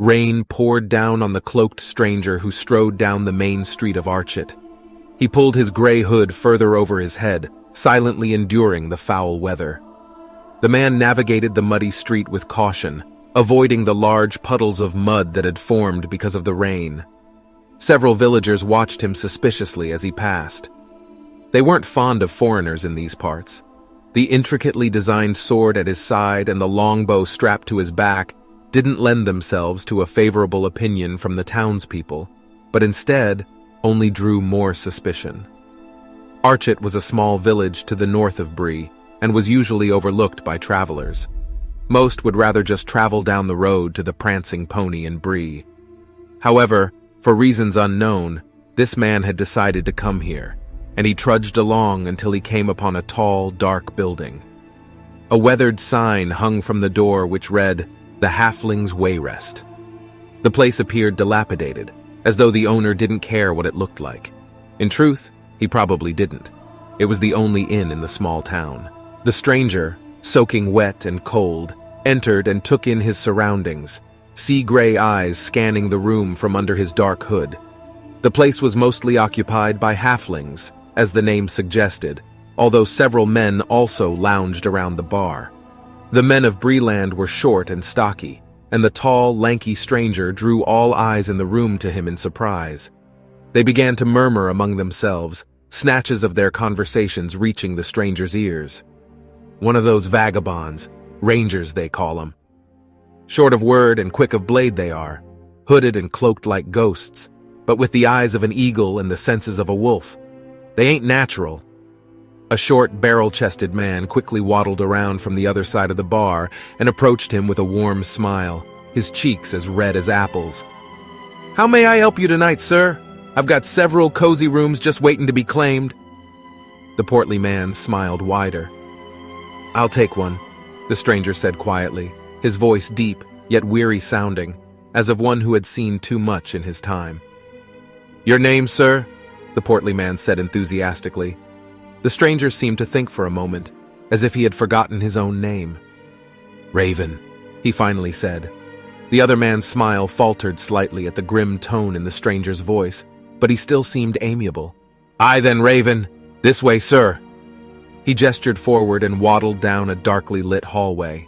Rain poured down on the cloaked stranger who strode down the main street of Archet. He pulled his gray hood further over his head, silently enduring the foul weather. The man navigated the muddy street with caution, avoiding the large puddles of mud that had formed because of the rain. Several villagers watched him suspiciously as he passed. They weren't fond of foreigners in these parts. The intricately designed sword at his side and the longbow strapped to his back didn't lend themselves to a favorable opinion from the townspeople, but instead only drew more suspicion. Archet was a small village to the north of Bree and was usually overlooked by travelers. Most would rather just travel down the road to the prancing pony in Bree. However, for reasons unknown, this man had decided to come here, and he trudged along until he came upon a tall, dark building. A weathered sign hung from the door which read, "The Halfling's Wayrest." The place appeared dilapidated, as though the owner didn't care what it looked like. In truth, he probably didn't. It was the only inn in the small town. The stranger, soaking wet and cold, entered and took in his surroundings, sea-gray eyes scanning the room from under his dark hood. The place was mostly occupied by halflings, as the name suggested, although several men also lounged around the bar. The men of Breeland were short and stocky, and the tall, lanky stranger drew all eyes in the room to him in surprise. They began to murmur among themselves, snatches of their conversations reaching the stranger's ears. "One of those vagabonds, rangers they call them. Short of word and quick of blade they are, hooded and cloaked like ghosts, but with the eyes of an eagle and the senses of a wolf. They ain't natural." A short, barrel-chested man quickly waddled around from the other side of the bar and approached him with a warm smile, his cheeks as red as apples. "How may I help you tonight, sir? I've got several cozy rooms just waiting to be claimed." The portly man smiled wider. "I'll take one," the stranger said quietly, his voice deep, yet weary-sounding, as of one who had seen too much in his time. "Your name, sir?" the portly man said enthusiastically. The stranger seemed to think for a moment, as if he had forgotten his own name. "Raven," he finally said. The other man's smile faltered slightly at the grim tone in the stranger's voice, but he still seemed amiable. "Aye then, Raven. This way, sir." He gestured forward and waddled down a darkly lit hallway.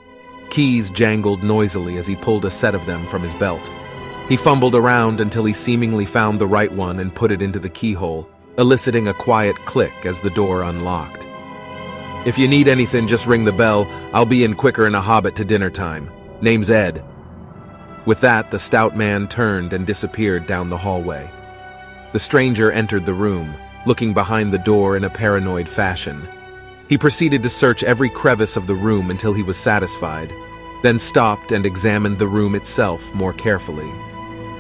Keys jangled noisily as he pulled a set of them from his belt. He fumbled around until he seemingly found the right one and put it into the keyhole, eliciting a quiet click as the door unlocked. "If you need anything, just ring the bell. I'll be in quicker than a hobbit to dinner time. Name's Ed." With that, the stout man turned and disappeared down the hallway. The stranger entered the room, looking behind the door in a paranoid fashion. He proceeded to search every crevice of the room until he was satisfied, then stopped and examined the room itself more carefully.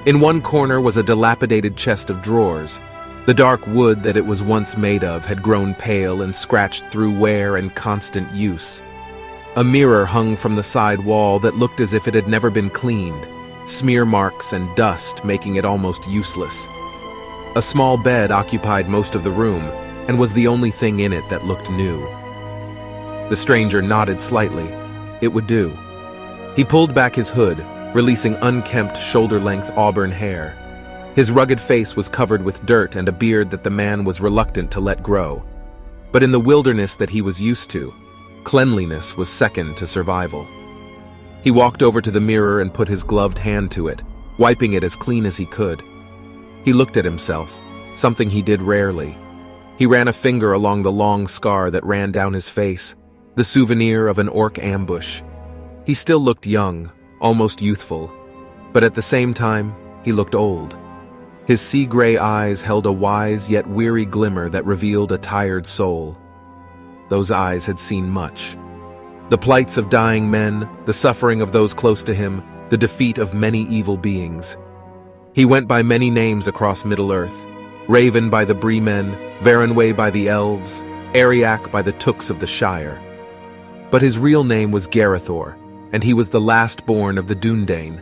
In one corner was a dilapidated chest of drawers. The dark wood that it was once made of had grown pale and scratched through wear and constant use. A mirror hung from the side wall that looked as if it had never been cleaned, smear marks and dust making it almost useless. A small bed occupied most of the room and was the only thing in it that looked new. The stranger nodded slightly. It would do. He pulled back his hood, releasing unkempt, shoulder-length auburn hair. His rugged face was covered with dirt and a beard that the man was reluctant to let grow. But in the wilderness that he was used to, cleanliness was second to survival. He walked over to the mirror and put his gloved hand to it, wiping it as clean as he could. He looked at himself, something he did rarely. He ran a finger along the long scar that ran down his face, the souvenir of an orc ambush. He still looked young, almost youthful, but at the same time, he looked old. His sea-gray eyes held a wise yet weary glimmer that revealed a tired soul. Those eyes had seen much. The plights of dying men, the suffering of those close to him, the defeat of many evil beings. He went by many names across Middle-earth: Raven by the Bree men, Varanway by the elves, Ariak by the Tooks of the Shire. But his real name was Garethor, and he was the last-born of the Dúnedain.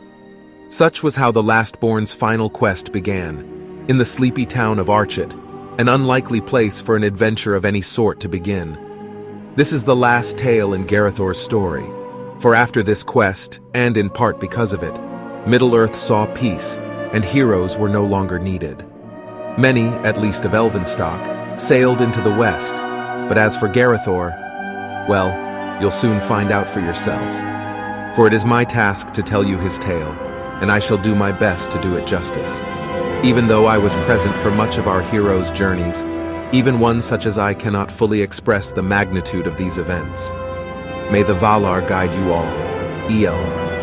Such was how the last-born's final quest began, in the sleepy town of Archet, an unlikely place for an adventure of any sort to begin. This is the last tale in Garethor's story, for after this quest, and in part because of it, Middle-earth saw peace, and heroes were no longer needed. Many, at least of elven stock, sailed into the west, but as for Garithor, well, you'll soon find out for yourself. For it is my task to tell you his tale, and I shall do my best to do it justice. Even though I was present for much of our heroes' journeys, even one such as I cannot fully express the magnitude of these events. May the Valar guide you all. El.